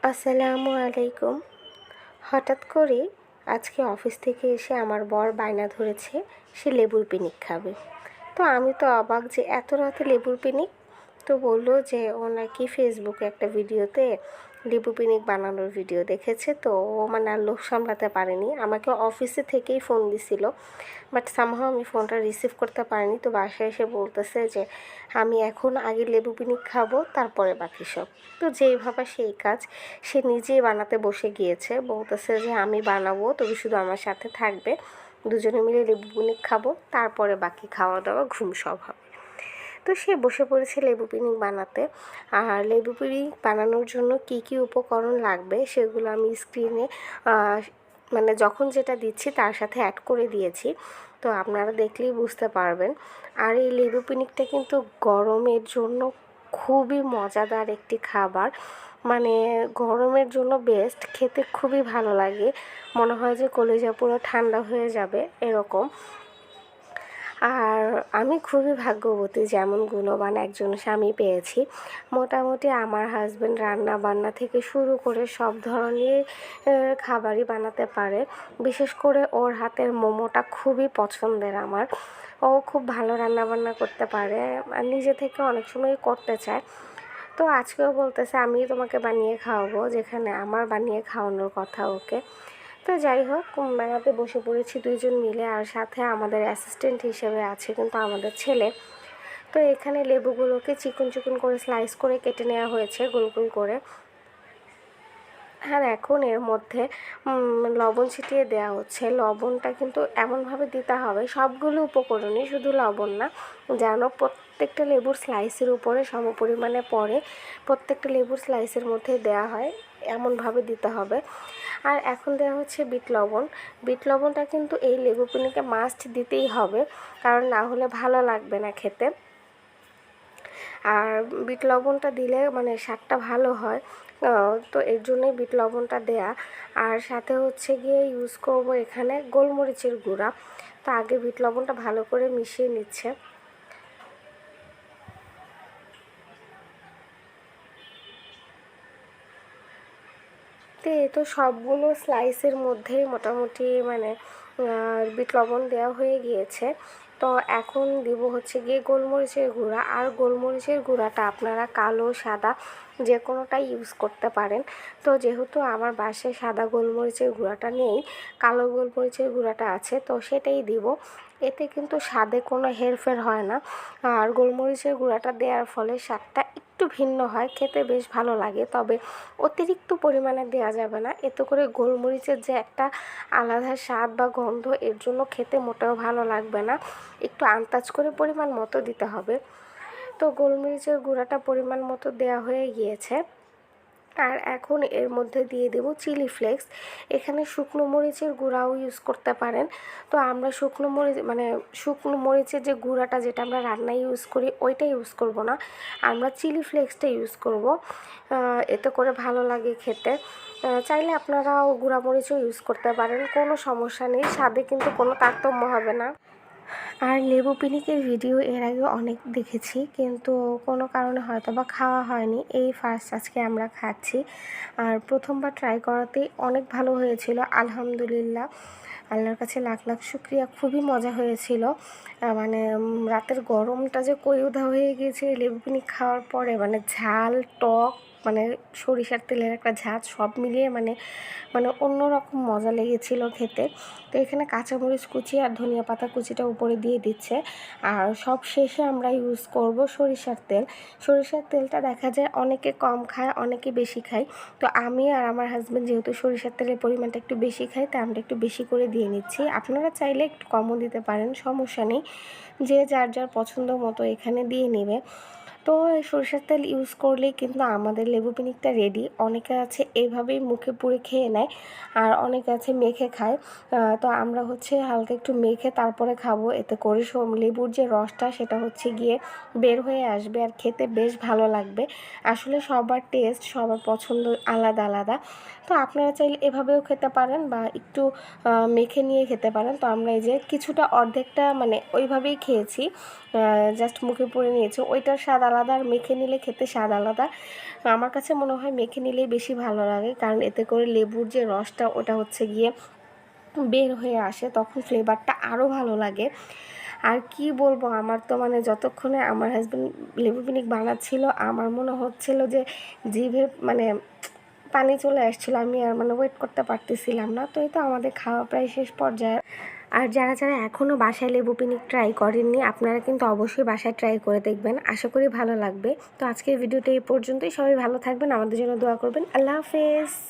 আসসালামু আলাইকুম। হঠাৎ করে আজকে অফিস থেকে এসে আমার বর বায়না ধরেছে সে লেবুর পিনিক খাবে। তো আমি তো অবাক যে এত রাতে লেবুর পিনিক। তো বললো যে ও নাকি ফেসবুকে একটা ভিডিওতে লেবু পিনিক বানানোর ভিডিও দেখেছে, তো ও মানে আর লোভ সামলাতে পারেনি, আমাকে অফিসে থেকেই ফোন দিছিল, বাট সামহাও আমি ফোনটা রিসিভ করতে পারিনি। তো বাসায় এসে বলতেছে যে আমি এখন আগে লেবু পিনিক খাবো, তারপরে বাকি সব। তো যেই ভাবা সেই কাজ, সে নিজেই বানাতে বসে গিয়েছে, বলতেছে যে আমি বানাবো, তুমি শুধু আমার সাথে থাকবে, দুজনে মিলে লেবু পিনিক খাবো, তারপরে বাকি খাওয়া দাওয়া ঘুম সব হবে। তো সে বসে পড়েছে লেবু পিনিক বানাতে। আর লেবু পিনিক বানানোর জন্য কি কি উপকরণ লাগবে সেগুলো আমি স্ক্রিনে মানে যখন যেটা দিচ্ছি তার সাথে অ্যাড করে দিয়েছি, তো আপনারা দেখলেই বুঝতে পারবেন। আর এই লেবু পিনিকটা কিন্তু গরমের জন্য খুবই মজাদার একটি খাবার, মানে গরমের জন্য বেস্ট, খেতে খুবই ভালো লাগে, মনে হয় যে কলিজা পুরো ঠান্ডা হয়ে যাবে এরকম। আর আমি খুবই ভাগ্যবতী, যেমন গুণবান একজন স্বামী পেয়েছি। মোটামুটি আমার হাজব্যান্ড রান্না বান্না থেকে শুরু করে সব ধরনের খাবারই বানাতে পারে। বিশেষ করে ওর হাতের মোমোটা খুবই পছন্দের আমার। ও খুব ভালো রান্না বান্না করতে পারে আর নিজে থেকে অনেক সময় করতে চায়। তো আজকেও বলতেছে আমি তোমাকে বানিয়ে খাওয়াবো, যেখানে আমার বানিয়ে খাওয়ানোর কথা ওকে। তো যাই হোক, মেলাতে বসে পড়েছি দুইজন মিলে, আর সাথে আমাদের অ্যাসিস্ট্যান্ট হিসেবে আছে কিন্তু আমাদের ছেলে। তো এখানে লেবুগুলোকে চিকন চিকন করে স্লাইস করে কেটে নেওয়া হয়েছে গোল গোল করে। আর এখন এর মধ্যে লবণ ছিটিয়ে দেওয়া হচ্ছে। লবণটা কিন্তু এমনভাবে দিতে হবে, সবগুলো উপকরণই, শুধু লবণ না, যেন প্রত্যেকটা লেবুর স্লাইসের উপরে সমপরিমাণে পড়ে, প্রত্যেকটা লেবুর স্লাইসের মধ্যে দেওয়া হয় এমনভাবে দিতে হবে। আর এখন দেওয়া হচ্ছে বিট লবণ। বিট লবণটা কিন্তু এই লেবু পিনিকে মাস্ট দিতেই হবে, কারণ না হলে ভালো লাগবে না খেতে। আর বিট লবণটা দিলে মানে স্বাদটা ভালো হয়, তো এর জন্যই বিট লবণটা দেয়া। আর সাথে হচ্ছে গিয়ে ইউজ করব এখানে গোলমরিচের গুঁড়া। তো আগে বিট লবণটা ভালো করে মিশিয়ে নিচ্ছে। তো এ তো সবগুলো স্লাইসের মধ্যেই মোটামুটি মানে বিট লবণ দেওয়া হয়ে গিয়েছে। তো এখন দিব হচ্ছে গিয়ে গোলমরিচের গুঁড়া। আর গোলমরিচের গুঁড়াটা আপনারা কালো সাদা যে কোনোটাই ইউজ করতে পারেন। তো যেহেতু আমার বাসায় সাদা গোলমরিচের গুঁড়াটা নেই, কালো গোলমরিচের গুঁড়াটা আছে, তো সেটাই দিব। এতে কিন্তু স্বাদে কোনো হেরফের হয় না। আর গোলমরিচের গুঁড়াটা দেওয়ার ফলে স্বাদটা একটু ভিন্ন হয়, খেতে বেশ ভালো লাগে, তবে অতিরিক্ত পরিমাণে দেওয়া যাবে না, এতে করে গোলমরিচের যে একটা আলাদা স্বাদ বা গন্ধ, এর জন্য খেতে মোটেও ভালো লাগবে না। একটু আন্দাজ করে পরিমাণ মতো দিতে হবে। তো গোলমরিচের গুঁড়াটা পরিমাণ মতো দেওয়া হয়ে গিয়েছে। আর এখন এর মধ্যে দিয়ে দেব চিলি ফ্লেক্স। এখানে শুকনো মরিচের গুঁড়াও ইউজ করতে পারেন। তো আমরা শুকনো মরিচ মানে শুকনো মরিচের যে গুঁড়াটা, যেটা আমরা রান্নায় ইউজ করি, ওইটা ইউজ করব না, আমরা চিলি ফ্লেক্সটা ইউজ করব। এতে করে ভালো লাগে খেতে। চাইলে আপনারাও গুঁড়া মরিচও ইউজ করতে পারেন, কোনো সমস্যা নেই, স্বাদে কিন্তু কোনো তারতম্য হবে না। আর লেবু পিনিকের ভিডিও এর আগে অনেক দেখেছি, কিন্তু কোনো কারণে হয়তো বা খাওয়া হয়নি, এই ফার্স্ট আজকে আমরা খাচ্ছি। আর প্রথমবার ট্রাই করাতেই অনেক ভালো হয়েছিল, আলহামদুলিল্লাহ, আল্লাহর কাছে লাখ লাখ শুক্রিয়া, খুবই মজা হয়েছিল। মানে রাতের গরমটা যে কই উধাও হয়ে গিয়েছে লেবু পিনিক খাওয়ার পরে, মানে ঝাল টক, মানে সরিষার তেলের একটা ঝাঁজ, সব মিলিয়ে মানে মানে অন্যরকম মজা লেগেছিল খেতে। তো এখানে কাঁচামরিচ কুচি আর ধনিয়া পাতা কুচিটা উপরে দিয়ে দিচ্ছে। আর সব শেষে আমরা ইউজ করব সরিষার তেল। সরিষার তেলটা দেখা যায় অনেকে কম খায়, অনেকে বেশি খায়। তো আমি আর আমার হাজব্যান্ড যেহেতু সরিষার তেলের পরিমাণটা একটু বেশি খাই, তাই আমরা একটু বেশি করে দিয়ে নিচ্ছি। আপনারা চাইলে একটু কমও দিতে পারেন, সমস্যা নেই, যে যার যার পছন্দ মতো এখানে দিয়ে নেবে। তো এই সরিষার তেল ইউজ করলেই কিন্তু আমাদের লেবু পিনিকটা রেডি। অনেকে আছে এইভাবেই মুখে পুরে খেয়ে নেয়, আর অনেকে আছে মেখে খায়। তো আমরা হচ্ছে হালকা একটু মেখে তারপরে খাবো, এতে করে লেবুর যে রসটা সেটা হচ্ছে গিয়ে বের হয়ে আসবে, আর খেতে বেশ ভালো লাগবে। আসলে সবার টেস্ট, সবার পছন্দ আলাদা আলাদা। তো আপনারা চাইলে এভাবেও খেতে পারেন বা একটু মেখে নিয়ে খেতে পারেন। তো আমরা এই যে কিছুটা অর্ধেকটা মানে ওইভাবেই খেয়েছি, জাস্ট মুখে পুরে নিয়েছি, ওইটার স্বাদ আলাদা আলাদা, আর মেখে নিলে খেতে স্বাদ আলাদা। আমার কাছে মনে হয় মেখে নিলেই বেশি ভালো লাগে, কারণ এতে করে লেবুর যে রসটা ওটা হচ্ছে গিয়ে বের হয়ে আসে, তখন ফ্লেভারটা আরও ভালো লাগে। আর কি বলবো, আমার তো মানে যতক্ষণে আমার হাজব্যান্ড লেবু পিনিক বানাচ্ছিল আমার মনে হচ্ছিল যে জিভে মানে পানি চলে আসছিলো, আমি আর মানে ওয়েট করতে পারতেছিলাম না। তো এই তো আমাদের খাওয়া প্রায় শেষ পর্যায়ে। আর যারা যারা এখনও বাসায় লেবু পিনিক ট্রাই করেননি, আপনারা কিন্তু অবশ্যই বাসায় ট্রাই করে দেখবেন, আশা করি ভালো লাগবে। তো আজকের ভিডিওটা এই পর্যন্তই, সবাই ভালো থাকবেন, আমাদের জন্য দোয়া করবেন। আল্লাহ হাফেজ।